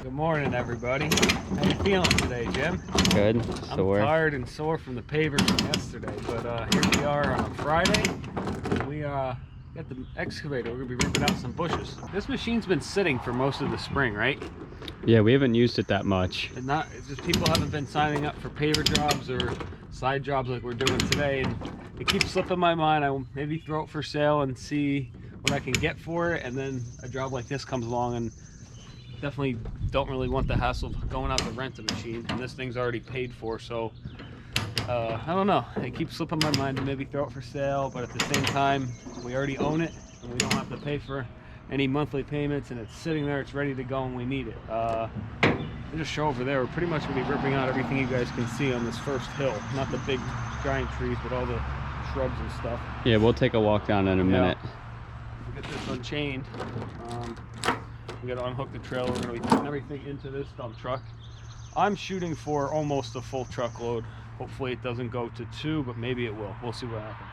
Good morning, everybody. How you feeling today, Jim? Good. Sore. I'm tired and sore from the pavers from yesterday, but here we are on a Friday. We got the excavator. We're gonna be ripping out some bushes. This machine's been sitting for most of the spring, right? Yeah, we haven't used it that much. It's just people haven't been signing up for paver jobs or side jobs like we're doing today, and it keeps slipping my mind. I will maybe throw it for sale and see what I can get for it, and then a job like this comes along, and definitely don't really want the hassle of going out to rent a machine, and this thing's already paid for. So I don't know, it keeps slipping my mind to maybe throw it for sale, but at the same time we already own it and we don't have to pay for any monthly payments, and it's sitting there, it's ready to go when we need it. I'll just show over there. We're pretty much going to be ripping out everything you guys can see on this first hill, not the big giant trees, but all the shrubs and stuff. Yeah, we'll take a walk down in a minute. We'll get this unchained. We got to unhook the trailer. We're going to be putting everything into this dump truck. I'm shooting for almost a full truckload. Hopefully it doesn't go to 2, but maybe it will. We'll see what happens.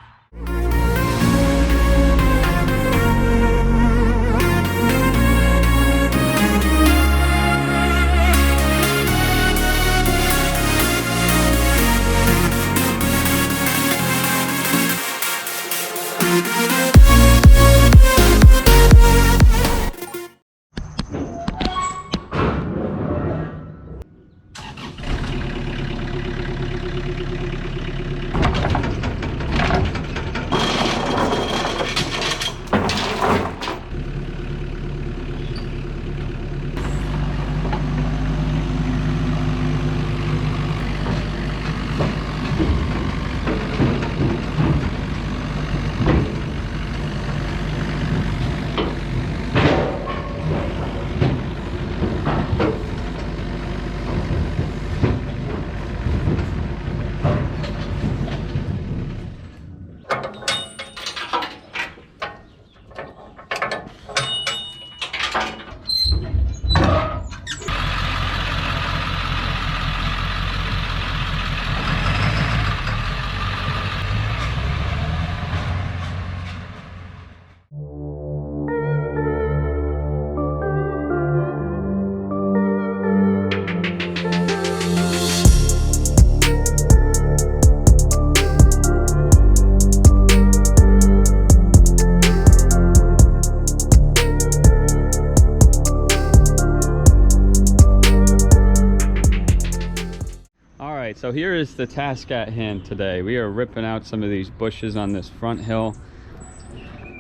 So here is the task at hand today. We are ripping out some of these bushes on this front hill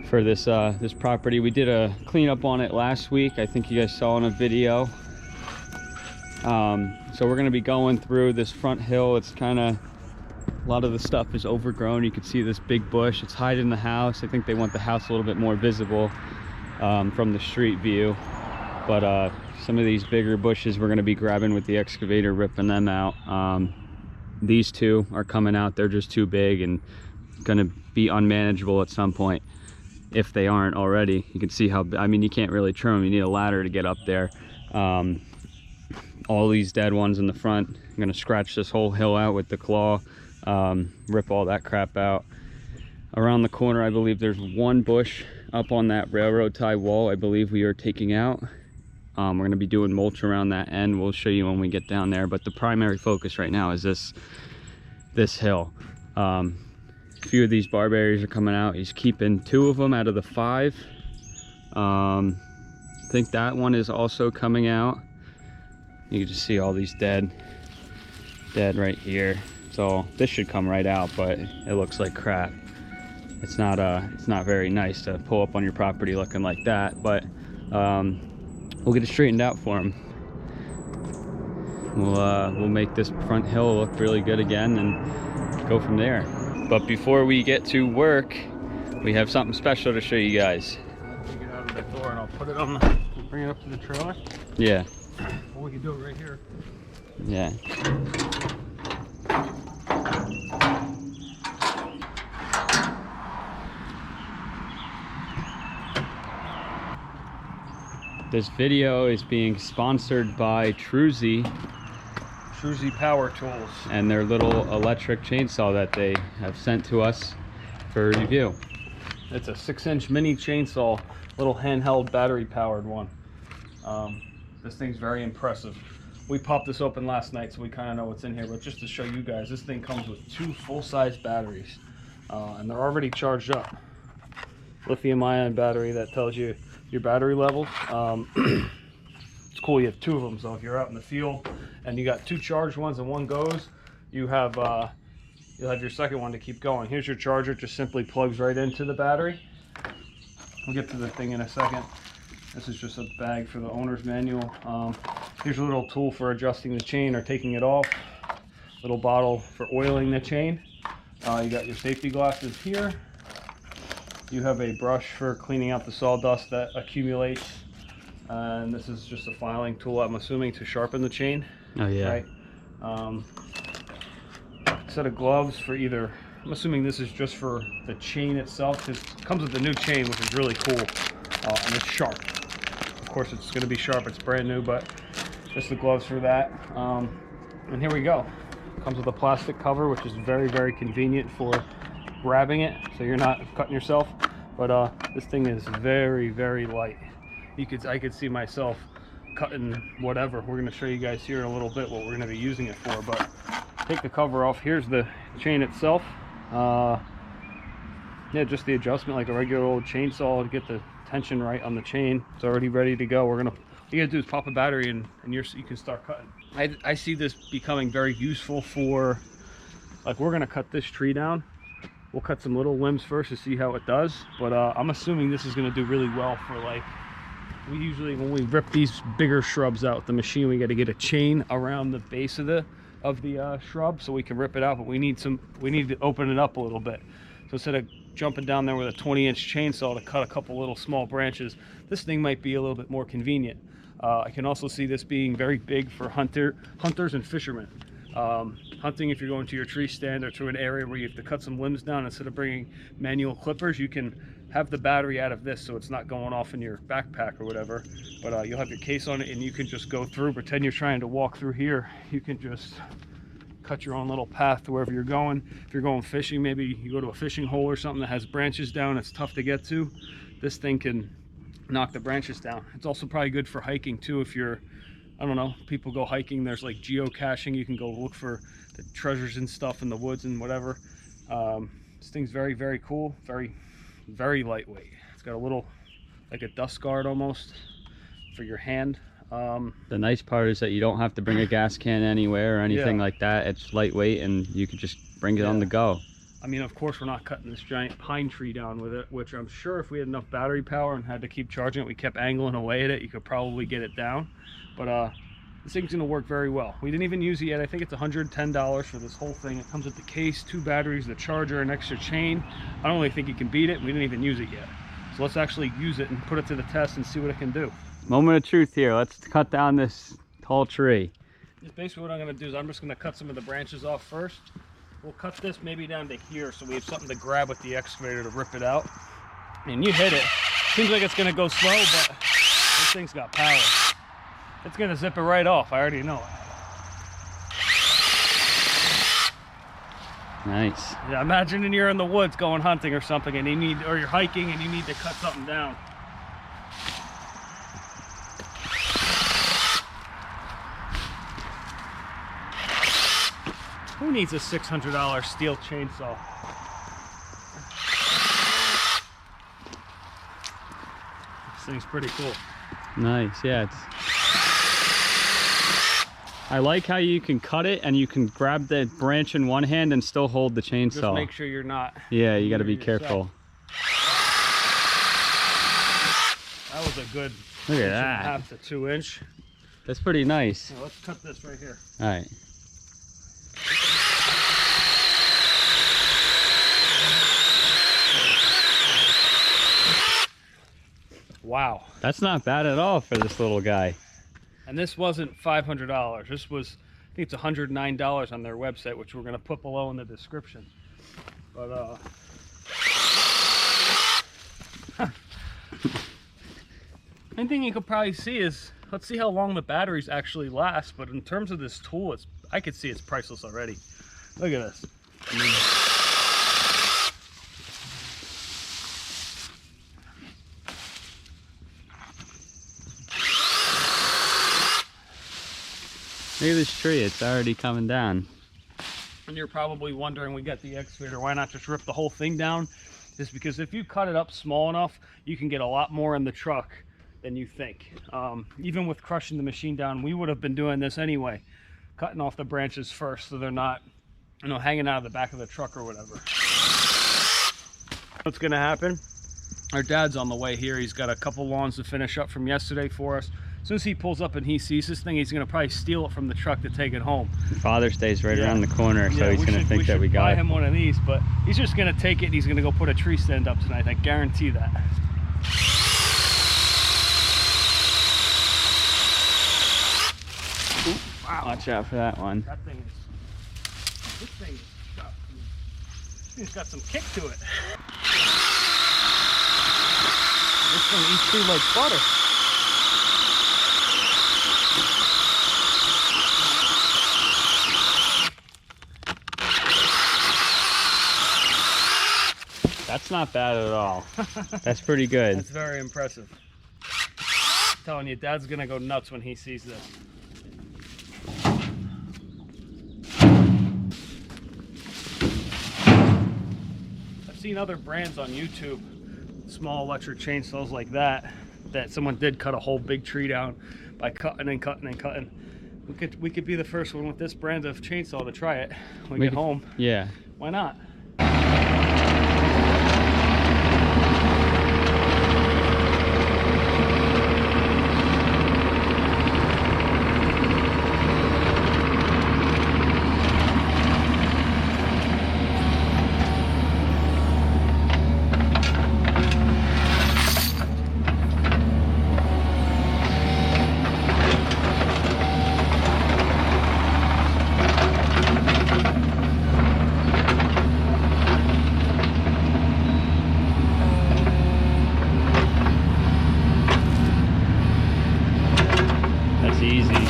for this this property. We did a cleanup on it last week. I think you guys saw in a video. So we're going to be going through this front hill. It's kind of, a lot of the stuff is overgrown. You can see this big bush. It's hiding the house. I think they want the house a little bit more visible from the street view. But some of these bigger bushes we're going to be grabbing with the excavator, ripping them out. These two are coming out. They're just too big and going to be unmanageable at some point if they aren't already. You can see how, I mean, you can't really trim them. You need a ladder to get up there. All these dead ones in the front, I'm going to scratch this whole hill out with the claw, rip all that crap out. Around the corner, I believe there's one bush up on that railroad tie wall I believe we are taking out. We're going to be doing mulch around that end. We'll show you when we get down there, but the primary focus right now is this hill. A few of these barberries are coming out. He's keeping 2 of them out of the 5. I think that one is also coming out. You can just see all these dead right here. So this should come right out, but it looks like crap. It's not very nice to pull up on your property looking like that, but we'll get it straightened out for him. We'll make this front hill look really good again and go from there. But before we get to work, we have something special to show you guys. I'll take it out of the door and I'll put it on bring it up to the trailer. Yeah. Well, we can do it right here. Yeah. This video is being sponsored by Troozy Power Tools and their little electric chainsaw that they have sent to us for review. It's a 6-inch mini chainsaw, little handheld battery powered one. This thing's very impressive. We popped this open last night, so we kind of know what's in here, but just to show you guys, this thing comes with 2 full-size batteries, and they're already charged up. Lithium-ion battery that tells you your battery levels. It's cool, you have 2 of them, so if you're out in the field and you got 2 charged ones and one goes, you have you'll have your second one to keep going. Here's your charger, just simply plugs right into the battery. We'll get to the thing in a second. This is just a bag for the owner's manual. Here's a little tool for adjusting the chain or taking it off. Little bottle for oiling the chain. You got your safety glasses here. You have a brush for cleaning out the sawdust that accumulates. And this is just a filing tool, I'm assuming, to sharpen the chain. Oh yeah. Right. Set of gloves for either, I'm assuming this is just for the chain itself, because it comes with the new chain, which is really cool, and it's sharp. Of course it's going to be sharp, it's brand new, but just the gloves for that. And here we go. Comes with a plastic cover, which is very, very convenient for grabbing it, so you're not cutting yourself. But this thing is very, very light. I could see myself cutting whatever. We're going to show you guys here in a little bit what we're going to be using it for, but take the cover off. Here's the chain itself. Yeah, just the adjustment like a regular old chainsaw to get the tension right on the chain. It's already ready to go. All you gotta do is pop a battery and you can start cutting. I see this becoming very useful for, like, we're gonna cut this tree down. We'll cut some little limbs first to see how it does, but I'm assuming this is gonna do really well for, like, we usually, when we rip these bigger shrubs out with the machine, we got to get a chain around the base of the shrub so we can rip it out, but we need to open it up a little bit. So instead of jumping down there with a 20-inch chainsaw to cut a couple little small branches, this thing might be a little bit more convenient. I can also see this being very big for hunters and fishermen. Hunting, if you're going to your tree stand or to an area where you have to cut some limbs down, instead of bringing manual clippers, you can have the battery out of this so it's not going off in your backpack or whatever, but you'll have your case on it and you can just go through, pretend you're trying to walk through here. You can just cut your own little path to wherever you're going. If you're going fishing, maybe you go to a fishing hole or something that has branches down, it's tough to get to. This thing can knock the branches down. It's also probably good for hiking too. If you're, I don't know, people go hiking, there's like geocaching, you can go look for the treasures and stuff in the woods and whatever. This thing's very, very cool, very, very lightweight. It's got a little, like a dust guard almost for your hand. The nice part is that you don't have to bring a gas can anywhere or anything like that. It's lightweight and you could just bring it on the go. I mean, of course, we're not cutting this giant pine tree down with it, which I'm sure if we had enough battery power and had to keep charging it, we kept angling away at it, you could probably get it down. But this thing's gonna work very well. We didn't even use it yet. I think it's $110 for this whole thing. It comes with the case, 2 batteries, the charger, an extra chain. I don't really think you can beat it. We didn't even use it yet. So let's actually use it and put it to the test and see what it can do. Moment of truth here. Let's cut down this tall tree. Just basically what I'm gonna do is I'm just gonna cut some of the branches off first. We'll cut this maybe down to here so we have something to grab with the excavator to rip it out. And you hit it. Seems like it's gonna go slow, but this thing's got power. It's gonna zip it right off, I already know it. Nice. Yeah, imagine you're in the woods going hunting or something and or you're hiking and you need to cut something down. Who needs a $600 steel chainsaw? This thing's pretty cool. Nice, yeah. I like how you can cut it and you can grab the branch in one hand and still hold the chainsaw. Just make sure you're not. Yeah, you got to be careful. That was a good Look at 1.5 that. to 2 inch. That's pretty nice. Now let's cut this right here. All right. Wow. That's not bad at all for this little guy. And this wasn't $500. This was, I think it's $109 on their website, which we're going to put below in the description. But main thing you could probably see is, let's see how long the batteries actually last. But in terms of this tool, I could see it's priceless already. Look at this. I mean, Look at this tree, it's already coming down. And you're probably wondering, we got the excavator, why not just rip the whole thing down? Just because if you cut it up small enough, you can get a lot more in the truck than you think. Even with crushing the machine down, we would have been doing this anyway, cutting off the branches first so they're not, you know, hanging out of the back of the truck or whatever. What's gonna happen? Our dad's on the way here. He's got a couple lawns to finish up from yesterday for us. As soon as he pulls up and he sees this thing, he's gonna probably steal it from the truck to take it home. Father's Day's right around the corner, so he's gonna think that we got buy it. him one of these, but he's just gonna take it and he's gonna go put a tree stand up tonight. I guarantee that. Ooh, wow. Watch out for that one. That thing is, this thing has got some kick to it. This thing eats through like butter. That's not bad at all. That's pretty good. That's very impressive. I'm telling you, Dad's gonna go nuts when he sees this. I've seen other brands on YouTube, small electric chainsaws like that, that someone did cut a whole big tree down by cutting and cutting and cutting. We could be the first one with this brand of chainsaw to try it when we get home. Yeah. Why not? Easy. Good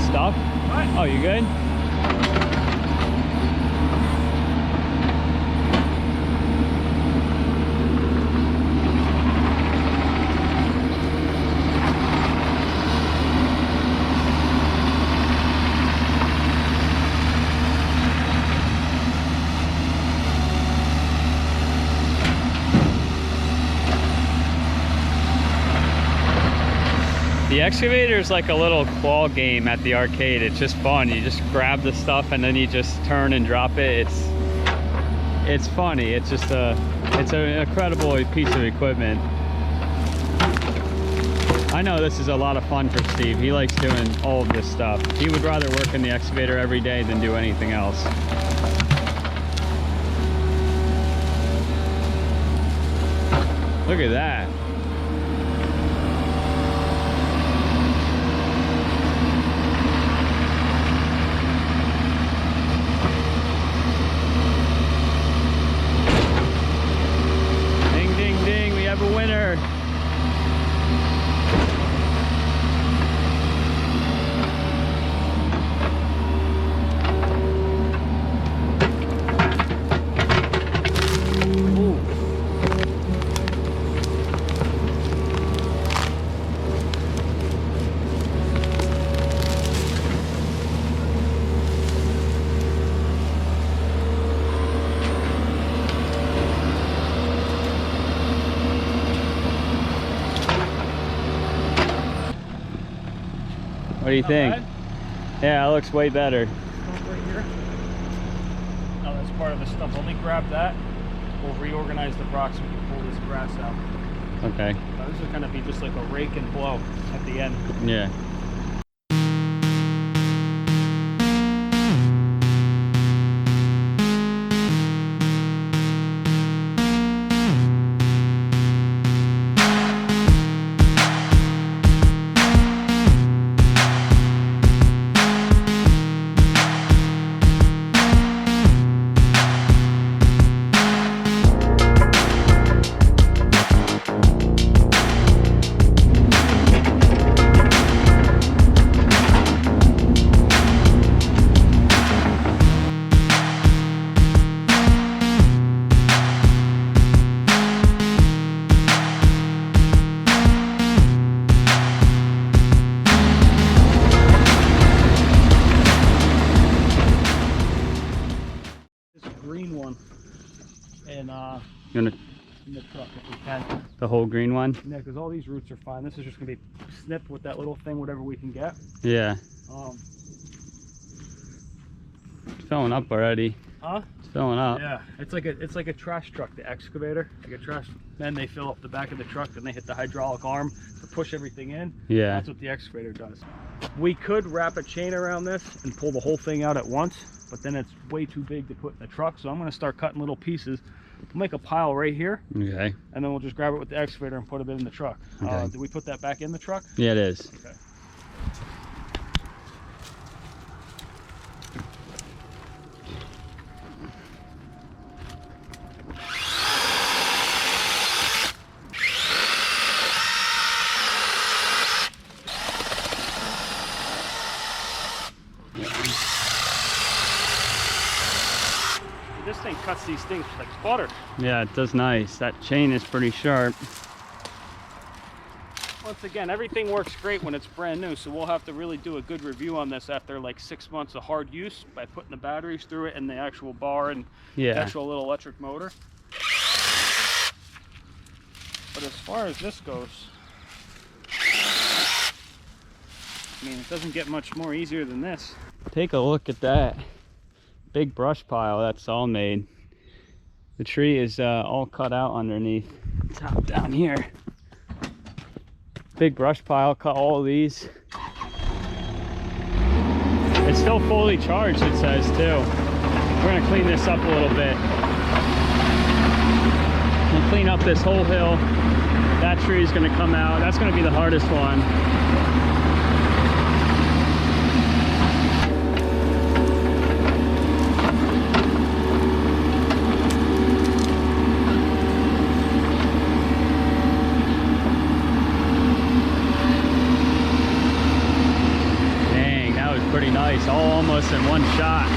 stuff. Oh, you good? The excavator is like a little claw game at the arcade. It's just fun. You just grab the stuff and then you just turn and drop it. It's funny. It's just it's an incredible piece of equipment. I know this is a lot of fun for Steve. He likes doing all of this stuff. He would rather work in the excavator every day than do anything else. Look at that. A winner. What do you think? Bad. Yeah, it looks way better. Right here. Oh, that's part of the stuff. Let me grab that. We'll reorganize the rocks so we can pull this grass out. Okay. This is going to be just like a rake and blow at the end. Yeah. You want in the truck if we can. the whole green one? Yeah, because all these roots are fine. This is just gonna be snipped with that little thing, whatever we can get. Yeah. It's filling up already. Huh? It's filling up. Yeah, it's like a trash truck, the excavator. Like a trash. Then they fill up the back of the truck, and they hit the hydraulic arm to push everything in. Yeah. That's what the excavator does. We could wrap a chain around this and pull the whole thing out at once, but then it's way too big to put in the truck. So I'm gonna start cutting little pieces. We'll make a pile right here. Okay. And then we'll just grab it with the excavator and put it in the truck. Okay. Did we put that back in the truck? Yeah, it is. Okay. This thing cuts these things like butter. Yeah, it does nice. That chain is pretty sharp. Once again, everything works great when it's brand new, so we'll have to really do a good review on this after like 6 months of hard use by putting the batteries through it and the actual bar and the actual little electric motor. But as far as this goes, I mean, it doesn't get much more easier than this. Take a look at that big brush pile that's all made. The tree is all cut out underneath. Top down here. Big brush pile, cut all of these. It's still fully charged, it says too. We're gonna clean this up a little bit. We'll clean up this whole hill. That tree is gonna come out. That's gonna be the hardest one. Pretty nice, all almost in one shot.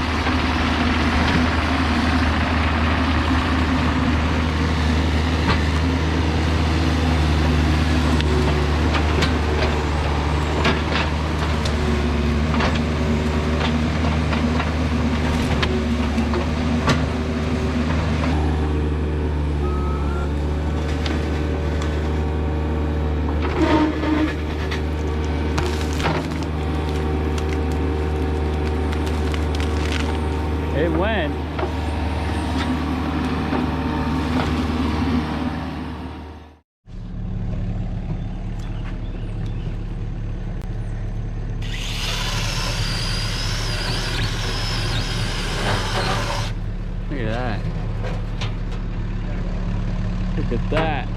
It went. Look at that. Look at that.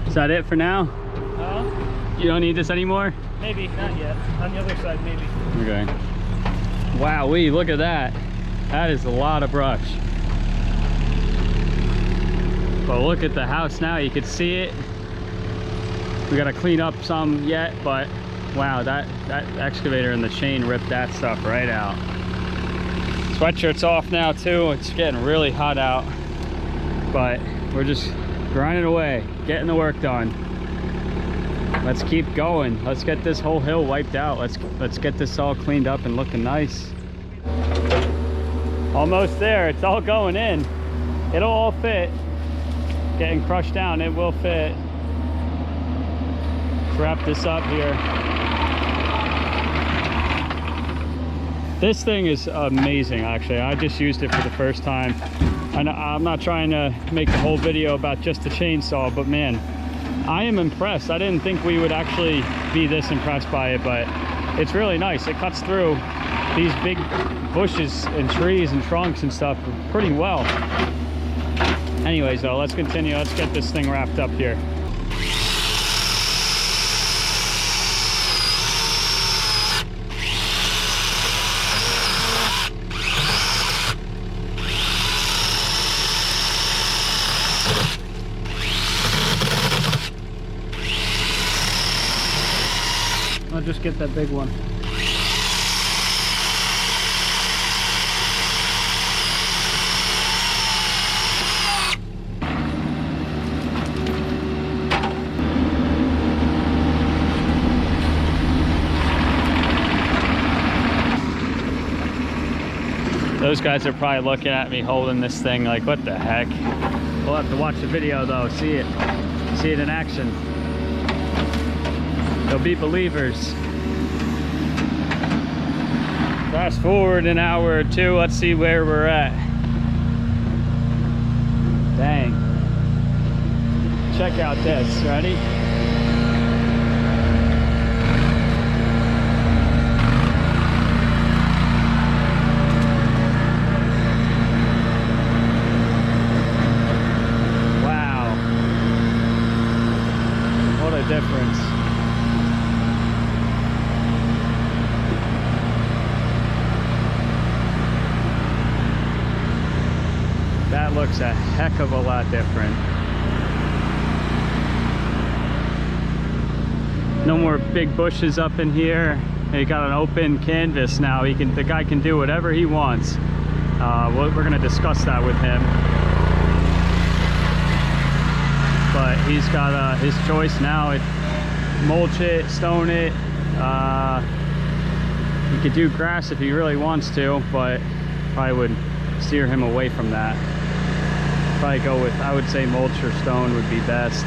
Is that it for now? You don't need this anymore? Maybe, not yet. On the other side, maybe. Okay. Wowee, look at that. That is a lot of brush. But look at the house now, you can see it. We gotta clean up some yet, but wow, that excavator and the chain ripped that stuff right out. Sweatshirt's off now too. It's getting really hot out, but we're just grinding away, getting the work done. Let's keep going. Let's get this whole hill wiped out. Let's get this all cleaned up and looking nice. Almost there. It's all going in. It'll all fit. Getting crushed down, it will fit. Let's wrap this up here. This thing is amazing, actually. I just used it for the first time. I'm not trying to make the whole video about just the chainsaw, but man, I am impressed. I didn't think we would actually be this impressed by it, but it's really nice. It cuts through these big bushes and trees and trunks and stuff pretty well. Anyways, though, let's continue. Let's get this thing wrapped up here. I'll just get that big one. Those guys are probably looking at me holding this thing like, what the heck? We'll have to watch the video though, see it in action. They'll be believers. Fast forward an hour or two, let's see where we're at. Dang. Check out this, ready? Wow. What a difference. That looks a heck of a lot different. No more big bushes up in here. You got an open canvas now. The guy can do whatever he wants. We're gonna discuss that with him. But he's got his choice now. Mulch it, stone it. He could do grass if he really wants to, but probably would steer him away from that. Probably go with, I would say mulch or stone would be best.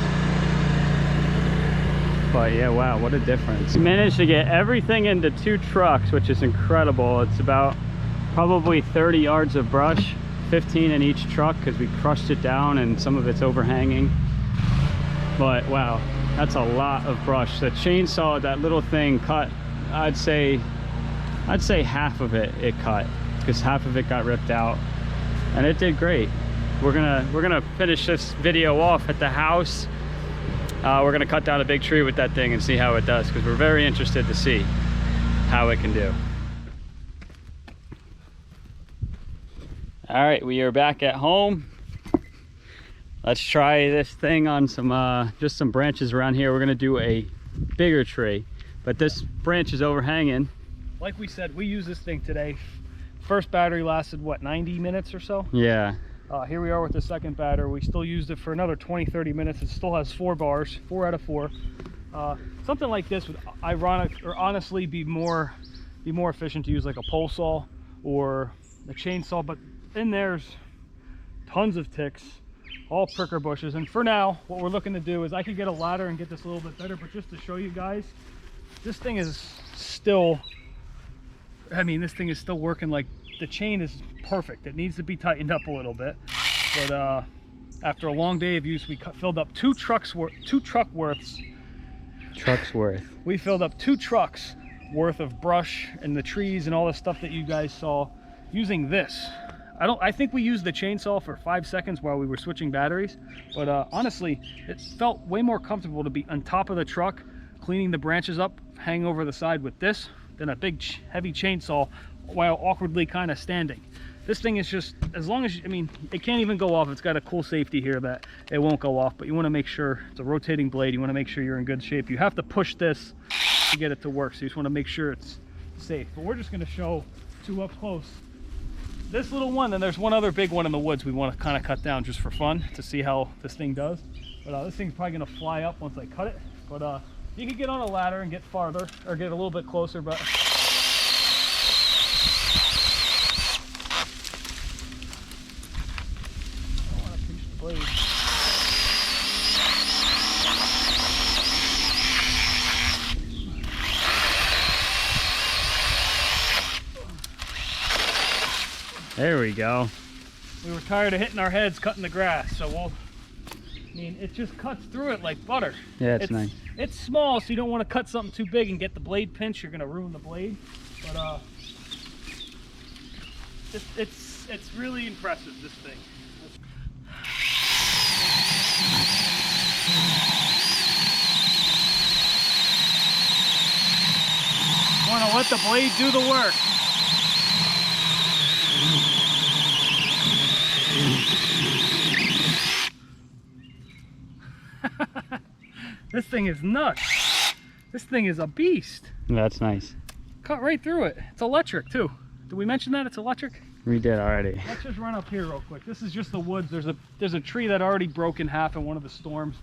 But yeah, wow, what a difference. We managed to get everything into 2 trucks, which is incredible. It's about probably 30 yards of brush, 15 in each truck because we crushed it down and some of it's overhanging. But wow, that's a lot of brush. The chainsaw, that little thing cut, I'd say half of it cut, because half of it got ripped out, and it did great. We're gonna finish this video off at the house. We're gonna cut down a big tree with that thing and see how it does, because we're very interested to see how it can do. All right, we are back at home. Let's try this thing on some just some branches around here. We're gonna do a bigger tree, but this branch is overhanging. Like we said, we used this thing today. First battery lasted what, 90 minutes or so? Yeah. Here we are with the second battery. We still used it for another 20-30 minutes. It still has 4 bars, 4 out of 4. Something like this would honestly be more efficient to use like a pole saw or a chainsaw, but in there's tons of ticks, all pricker bushes. And for now, what we're looking to do is I could get a ladder and get this a little bit better, but just to show you guys, this thing is still, I mean, this thing is still working. Like, the chain is perfect. It needs to be tightened up a little bit, but after a long day of use, we filled up 2 trucks worth. We filled up 2 trucks worth of brush and the trees and all the stuff that you guys saw using this. I think we used the chainsaw for 5 seconds while we were switching batteries, but honestly, it felt way more comfortable to be on top of the truck, cleaning the branches up, hang over the side with this, than a big heavy chainsaw while awkwardly kind of standing. This thing is just, as long as, I mean, it can't even go off. It's got a cool safety here that it won't go off, but you want to make sure it's a rotating blade. You want to make sure you're in good shape. You have to push this to get it to work, so you just want to make sure it's safe. But we're just going to show 2 up close. This little one, then there's one other big one in the woods we want to kind of cut down just for fun to see how this thing does. But this thing's probably going to fly up once I cut it. But you can get on a ladder and get farther or get a little bit closer, but blade. There we go. We were tired of hitting our heads cutting the grass, so I mean, it just cuts through it like butter. Yeah, it's nice. It's small, so you don't want to cut something too big and get the blade pinch. You're going to ruin the blade. But it's really impressive, this thing. Want to let the blade do the work. This thing is nuts. This thing is a beast. That's nice. Cut right through it. It's electric too. Did we mention that it's electric? We did already. Let's just run up here real quick. This is just the woods. There's a tree that already broke in half in one of the storms.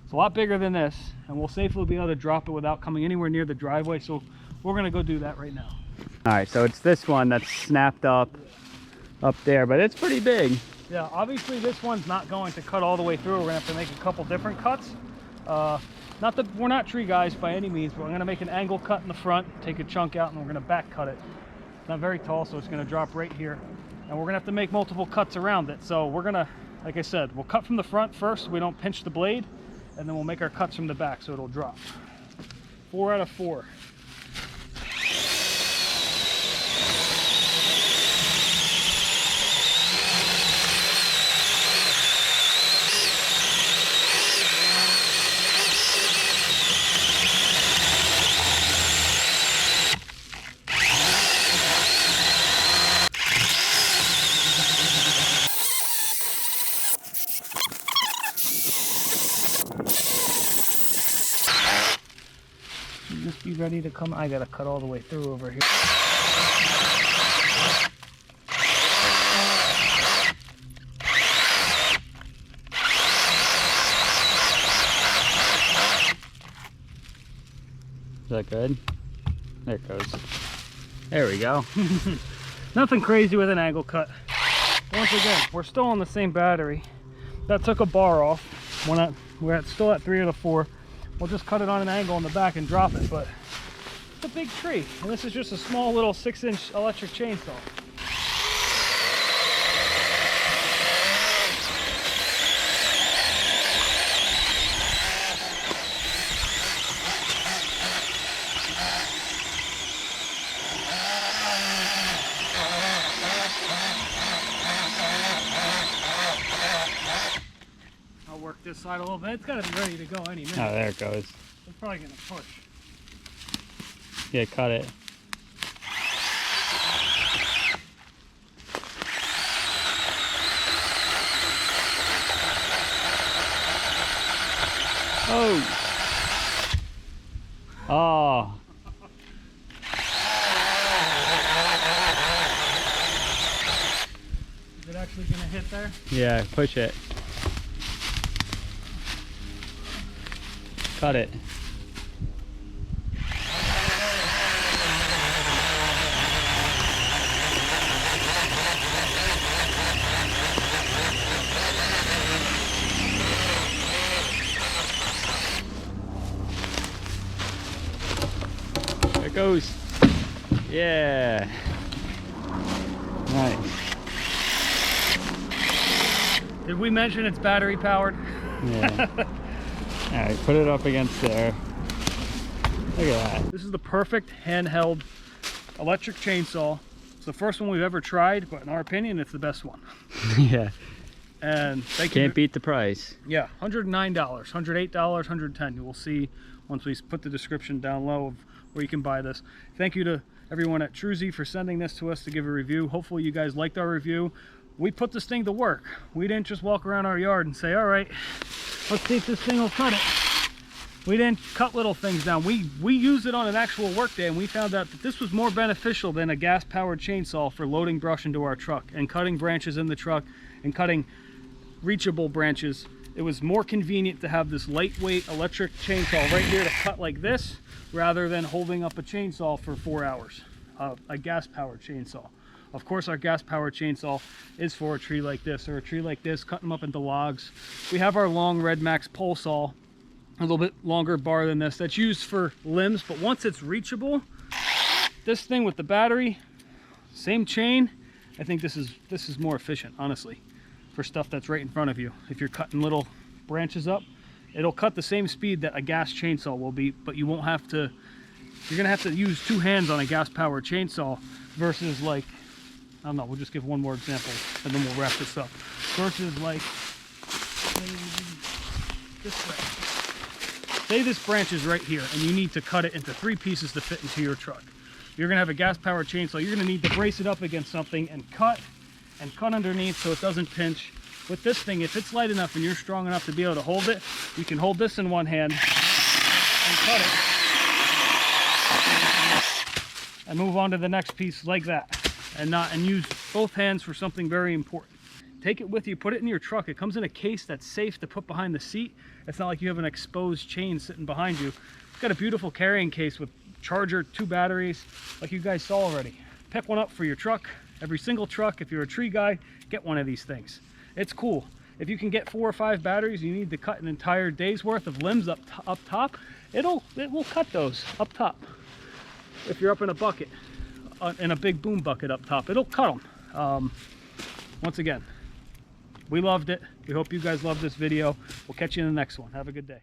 It's a lot bigger than this, and we'll safely be able to drop it without coming anywhere near the driveway. So we're gonna go do that right now. All right, so it's this one that's snapped up there, but it's pretty big. Yeah, obviously this one's not going to cut all the way through. We're gonna have to make a couple different cuts. Not that we're not tree guys by any means, but we're gonna make an angle cut in the front, take a chunk out, and we're gonna back cut it. It's not very tall, so it's gonna drop right here. And we're gonna have to make multiple cuts around it. So we're gonna, like I said, we'll cut from the front first so we don't pinch the blade, and then we'll make our cuts from the back so it'll drop. 4 out of 4. Just be ready to come. I gotta cut all the way through over here. Is that good? There it goes. There we go. Nothing crazy with an angle cut. Once again, we're still on the same battery. That took a bar off. We're still at 3 out of 4. We'll just cut it on an angle in the back and drop it, but it's a big tree, and this is just a small little 6-inch electric chainsaw. I'll work this side a little bit. It's got to be ready to go any minute. Oh, there it goes. It's probably going to push. Yeah, cut it. Oh. Oh. Is it actually going to hit there? Yeah, push it. Cut it. There it goes. Yeah. Nice. Did we mention it's battery powered? Yeah. All right, put it up against there. Look at that. This is the perfect handheld electric chainsaw. It's the first one we've ever tried, but in our opinion, it's the best one. Yeah. And thank you. Can't beat the price. Yeah, $109, $108, $110. You will see once we put the description down low of where you can buy this. Thank you to everyone at Troozy for sending this to us to give a review. Hopefully you guys liked our review. We put this thing to work. We didn't just walk around our yard and say, all right, let's see if this thing will cut it. We didn't cut little things down. We used it on an actual work day, and we found out that this was more beneficial than a gas-powered chainsaw for loading brush into our truck and cutting branches in the truck and cutting reachable branches. It was more convenient to have this lightweight electric chainsaw right here to cut like this rather than holding up a chainsaw for 4 hours, a gas-powered chainsaw. Of course, our gas-powered chainsaw is for a tree like this or a tree like this, cut them up into logs. We have our long Red Max pole saw, a little bit longer bar than this, that's used for limbs, but once it's reachable, this thing with the battery, same chain, I think this is more efficient, honestly, for stuff that's right in front of you. If you're cutting little branches up, it'll cut the same speed that a gas chainsaw will be, but you won't have to, you're gonna have to use 2 hands on a gas-powered chainsaw versus like, I don't know, we'll just give one more example and then we'll wrap this up. Versus like, this way. Say this branch is right here and you need to cut it into 3 pieces to fit into your truck. You're gonna have a gas-powered chainsaw. You're gonna need to brace it up against something and cut underneath so it doesn't pinch. With this thing, if it's light enough and you're strong enough to be able to hold it, you can hold this in one hand and cut it and move on to the next piece like that. And use both hands for something very important. Take it with you, put it in your truck. It comes in a case that's safe to put behind the seat. It's not like you have an exposed chain sitting behind you. It's got a beautiful carrying case with charger, 2 batteries, like you guys saw already. Pick one up for your truck. Every single truck, if you're a tree guy, get one of these things. It's cool. If you can get 4 or 5 batteries, you need to cut an entire day's worth of limbs up top. It will cut those up top. If you're up in a bucket, in a big boom bucket up top, it'll cut them. Once again, we loved it. We hope you guys love this video. We'll catch you in the next one. Have a good day.